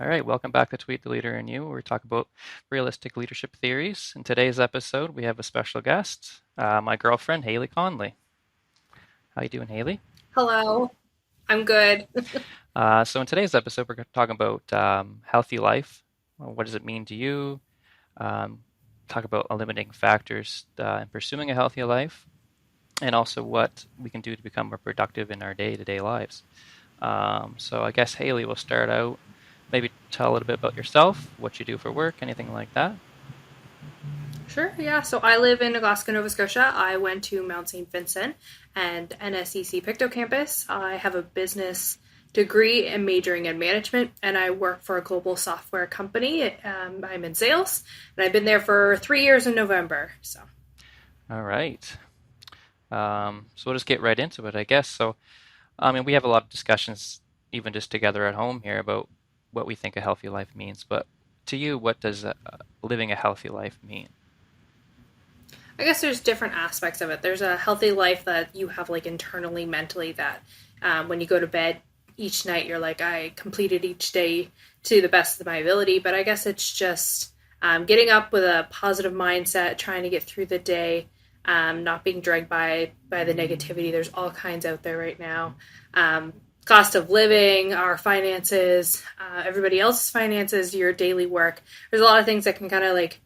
All right, welcome back to Tweet the Leader and You. We're talking about realistic leadership theories. In today's episode, we have a special guest, my girlfriend, Hailey Conley. How you doing, Hailey? Hello, I'm good. So in today's episode, we're talking about healthy life. What does it mean to you? Um, talk about eliminating factors in pursuing a healthy life, and also what we can do to become more productive in our day-to-day lives. So I guess Hailey will start out. Maybe tell a little bit about yourself, what you do for work, anything like that. Sure, yeah. So I live in Glasgow, Nova Scotia. I went to Mount St. Vincent and NSEC Pictou campus. I have a business degree and majoring in management, and I work for a global software company. I'm in sales, and I've been there for 3 years in November. So, All right. So we'll just get right into it, I guess. So, I mean, we have a lot of discussions, even just together at home here, about what we think a healthy life means. But to you, what does living a healthy life mean? I guess there's different aspects of it. There's a healthy life that you have, like internally, mentally, that when you go to bed each night, you're like, I completed each day to the best of my ability. But I guess it's just getting up with a positive mindset, trying to get through the day, not being dragged by the negativity. There's all kinds out there right now. Cost of living, our finances, everybody else's finances, your daily work. There's a lot of things that can kind of like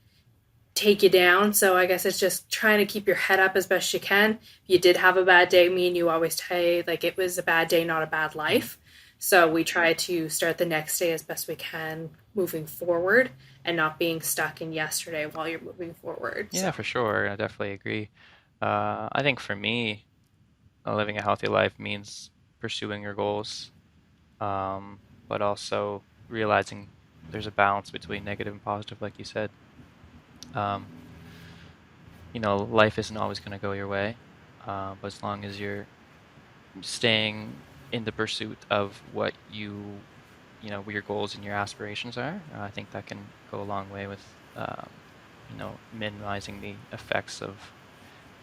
take you down. So I guess it's just trying to keep your head up as best you can. If you did have a bad day, me and you always say like it was a bad day, not a bad Mm. life. So we try to start the next day as best we can moving forward and not being stuck in yesterday while you're moving forward. Yeah, So for sure. I definitely agree. I think for me, living a healthy life means pursuing your goals, but also realizing there's a balance between negative and positive, like you said. Um, life isn't always going to go your way, but as long as you're staying in the pursuit of what your goals and your aspirations are, I think that can go a long way with, minimizing the effects of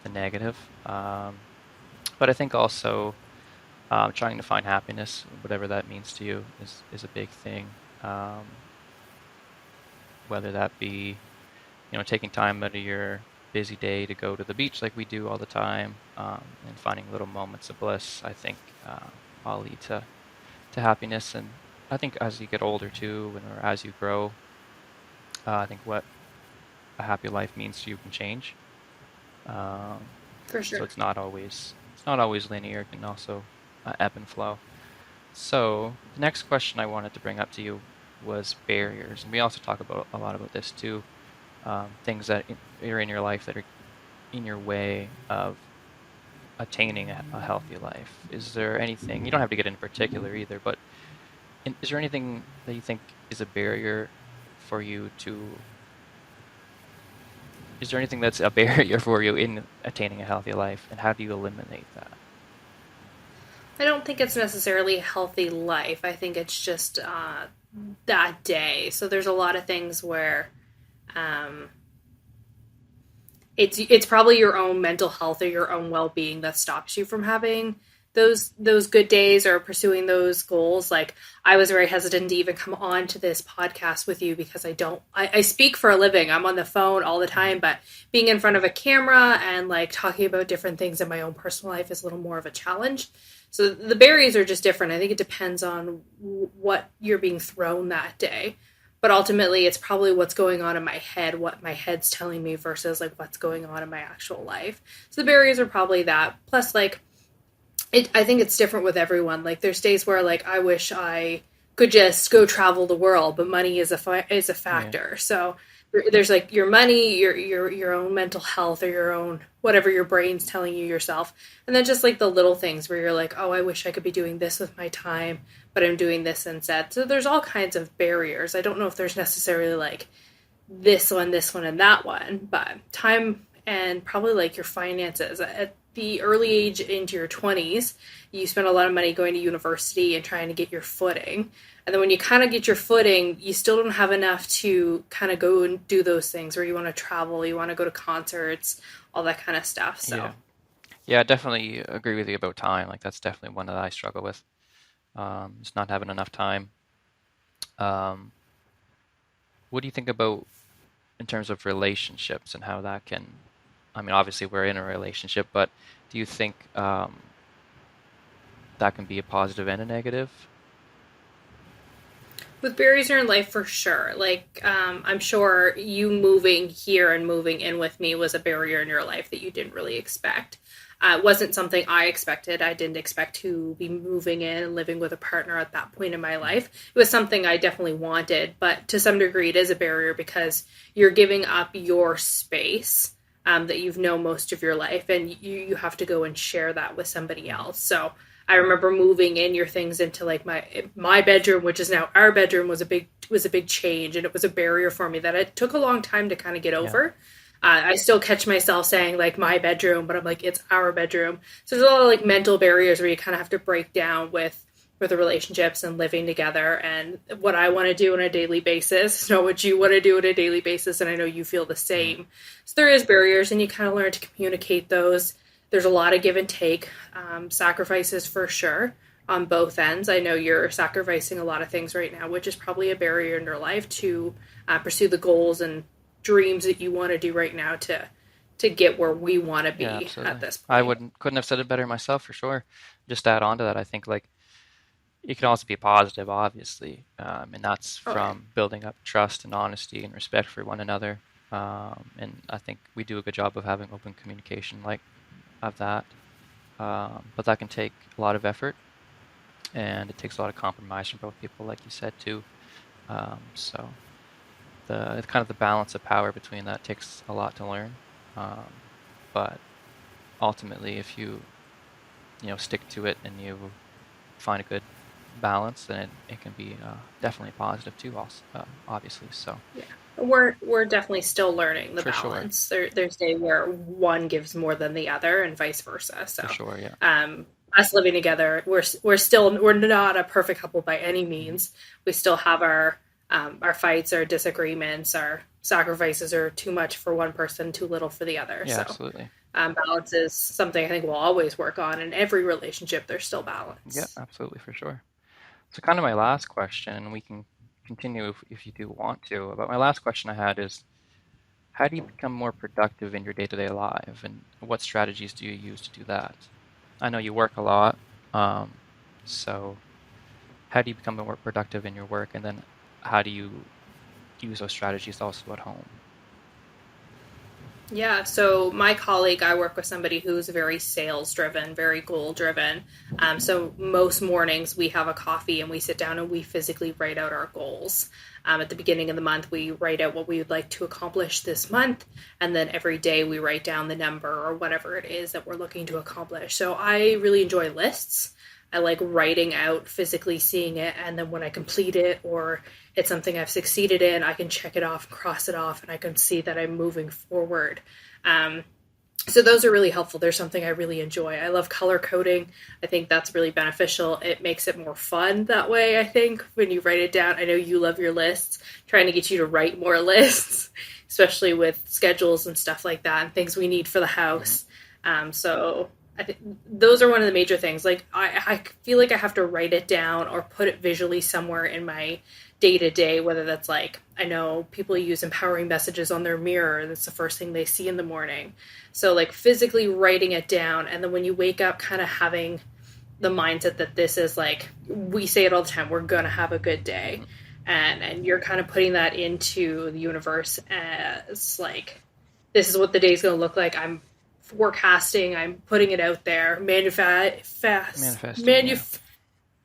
the negative. But I think also trying to find happiness, whatever that means to you, is a big thing. Whether that be taking time out of your busy day to go to the beach like we do all the time, and finding little moments of bliss, I think all lead to happiness. And I think as you get older too, or as you grow, I think what a happy life means to you can change. Um, for so sure. it's not always linear. It can also ebb and flow. So the next question I wanted to bring up to you was barriers, and we also talk about a lot about this too. Things that are in your life that are in your way of attaining a healthy life. Is there anything, you don't have to get into particular either, but is there anything that you think is a barrier for you to, is there anything that's a barrier for you in attaining a healthy life, and how do you eliminate that? I don't think it's necessarily a healthy life. I think it's just that day. So there's a lot of things where um, it's probably your own mental health or your own well-being that stops you from having those good days or pursuing those goals. Like I was very hesitant to even come on to this podcast with you because I speak for a living. I'm on the phone all the Mhm. time, but being in front of a camera and like talking about different things in my own personal life is a little more of a challenge. So the barriers are just different. I think it depends on what you're being thrown that day, but ultimately it's probably what's going on in my head, what my head's telling me versus like what's going on in my actual life. So the barriers are probably that. Plus, like I think it's different with everyone. Like there's days where like I wish I could just go travel the world, but money is a Yeah, factor. So there's like your money, your own mental health, or your own whatever your brain's telling you yourself, and then just like the little things where you're like, oh, I wish I could be doing this with my time, but I'm doing this instead. So there's all kinds of barriers. I don't know if there's necessarily like this one, and that one, but time and probably like your finances. At the early age into your 20s, you spend a lot of money going to university and trying to get your footing. And then when you kind of get your footing, you still don't have enough to kind of go and do those things where you want to travel, you want to go to concerts, all that kind of stuff. So, yeah, yeah. I definitely agree with you about time. Like that's definitely one that I struggle with. Just not having enough time Um, what do you think about in terms of relationships and how that can, I mean, obviously we're in a relationship, but do you think that can be a positive and a negative? With barriers in your life, for sure. Like, I'm sure you moving here and moving in with me was a barrier in your life that you didn't really expect. It wasn't something I expected. I didn't expect to be moving in and living with a partner at that point in my Mhm. life. It was something I definitely wanted, but to some degree, it is a barrier because you're giving up your space that you've known most of your life, and you have to go and share that with somebody Mhm. else. So I remember moving in your things into like my bedroom, which is now our bedroom, was a big change, and it was a barrier for me that it took a long time to kind of get Yeah. over. I still catch myself saying like my bedroom, but I'm like it's our bedroom. So there's a lot of like mental barriers where you kind of have to break down with the relationships and living together and what I want to do on a daily basis, know what you want to do on a daily basis, and I know you feel the Mhm. same. So there is barriers, and you kind of learn to communicate those. There's a lot of give and take, sacrifices for sure on both ends. I know you're sacrificing a lot of things right now, which is probably a barrier in your life to pursue the goals and dreams that you want to do right now to get where we want to Yeah, be at absolutely. this I point. wouldn't couldn't have said it better myself for sure. Just to add on to that, I think like it can also be positive, obviously, and that's Oh yeah. from building up trust and honesty and respect for one another. And I think we do a good job of having open communication like of that. But that can take a lot of effort, and it takes a lot of compromise from both people, like you said too. So the it's kind of the balance of power between that takes a lot to learn. Um, but ultimately, if you stick to it and you find a good balance, then it can be definitely positive too. Also, obviously, so Yeah. We're definitely still learning the for sure, balance. There's days where one gives more than the other, and vice versa. for So, sure, yeah. um, us living together, we're not a perfect couple by any Hmm. means. We still have our fights, our disagreements, our sacrifices are too much for one person, too little for the other. Yeah, So, absolutely. balance is something I think we'll always work on. In every relationship, there's still Yeah, balance. absolutely, for sure. So, kind of my last question, and we can continue if you do want to. But my last question I had is, how do you become more productive in your day-to-day life, and what strategies do you use to do that? I know you work a lot, um, so how do you become more productive in your work, and then how do you use those strategies also at home? Yeah, so my colleague, I work with somebody who's very sales driven, very goal driven. So most mornings we have a coffee and we sit down and we physically write out our goals. At the beginning of the month, we write out what we would like to accomplish this month, and then every day we write down the number or whatever it is that we're looking to accomplish. So I really enjoy lists. I like writing out, physically seeing it, and then when I complete it or it's something I've succeeded in, I can check it off, cross it off, and I can see that I'm moving forward. Um, so those are really helpful. There's something I really enjoy. I love color coding. I think that's really beneficial. It makes it more fun that way, I think, when you write it down. I know you love your lists, trying to get you to write more lists, especially with schedules and stuff like that and things we need for the Hmm. house. So I think those are one of the major things. Like I feel like I have to write it down or put it visually somewhere in my day to day, whether that's like I know people use empowering messages on their mirror, and it's the first thing they see in the morning. So like physically writing it down, and then when you wake up, kind of having the mindset that this is like we say it all the time, we're gonna have a good day, Hmm. and you're kind of putting that into the universe as like this is what the day's gonna look like. I'm forecasting. I'm putting it out there. Manifesting, yeah.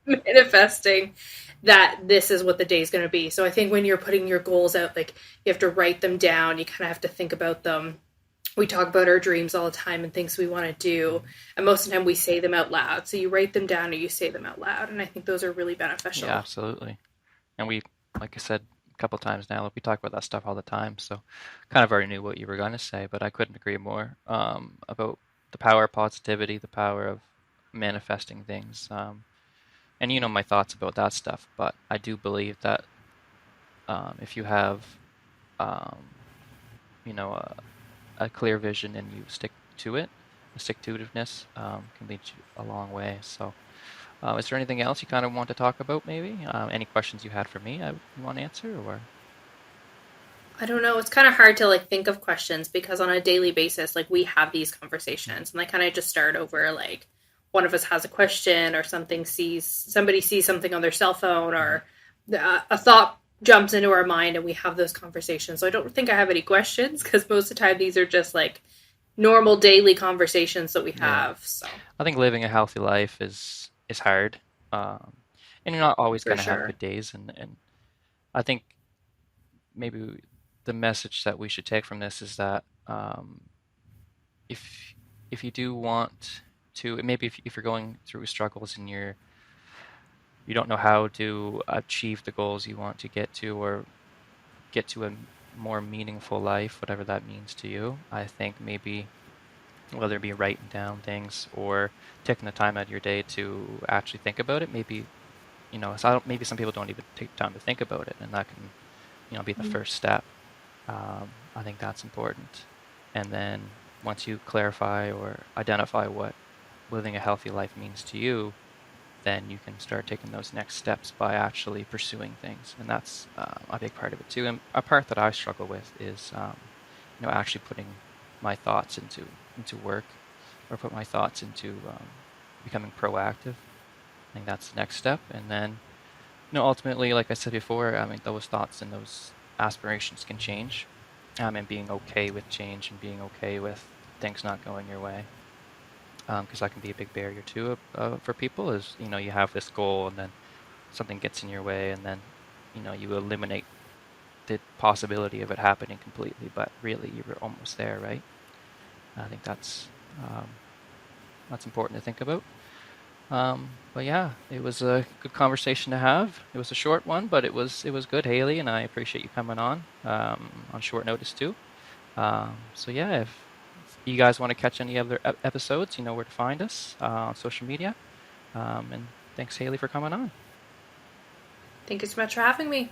Manifesting that this is what the day is going to be. So I think when you're putting your goals out, like you have to write them down. You kind of have to think about them. We talk about our dreams all the time and things we want to do. Hmm. And most of the time we say them out loud. So you write them down or you say them out loud. And I think those are really Yeah, beneficial. absolutely. And we, like I said a couple times now, we talk about that stuff all the time. So kind of already knew what you were going to say, but I couldn't agree more about the power of positivity, the power of manifesting things. And you know my thoughts about that stuff, but I do believe that if you have, um, you know, a clear vision and you stick to it, the stick to itiveness can lead you a long way. So Is there anything else you kind of want to talk about, maybe? Any questions you had for me you want to answer, or? I don't know. It's kind of hard to like think of questions because on a daily basis, like we have these Mhm. conversations, and they kind of just start over like one of us has a question or somebody sees something on their cell phone Mhm. or a thought jumps into our mind, and we have those conversations. So I don't think I have any questions because most of the time these are just like normal daily conversations that we Yeah. have. So I think living a healthy life is hard, um, and you're not always for going to have sure. good days. And I think maybe the message that we should take from this is that if if you do want to, maybe if you're going through struggles and you don't know how to achieve the goals you want to get to, or get to a more meaningful life, whatever that means to you, I think maybe whether it be writing down things or taking the time out of your day to actually think about it, maybe so maybe some people don't even take time to think about it, and that can be the first step. I think that's important. And then once you clarify or identify what living a healthy life means to you, then you can start taking those next steps by actually pursuing things. And that's a big part of it too. And a part that I struggle with is, actually putting my thoughts into work, or put my thoughts into becoming proactive. I think that's the next step. And then, ultimately, like I said before, I mean, those thoughts and those aspirations can change, and being okay with change and being okay with things not going your way, because that can be a big barrier too for people. Is you have this goal and then something gets in your way, and then you eliminate the possibility of it happening completely, but really you were almost there, right? I think um, that's important to think about. But yeah, it was a good conversation to have. It was a short one, but it was good, Hailey, and I appreciate you coming on short notice too. So yeah, if you guys want to catch any other episodes, you know where to find us on social media. And thanks, Hailey, for coming on. Thank you so much for having me.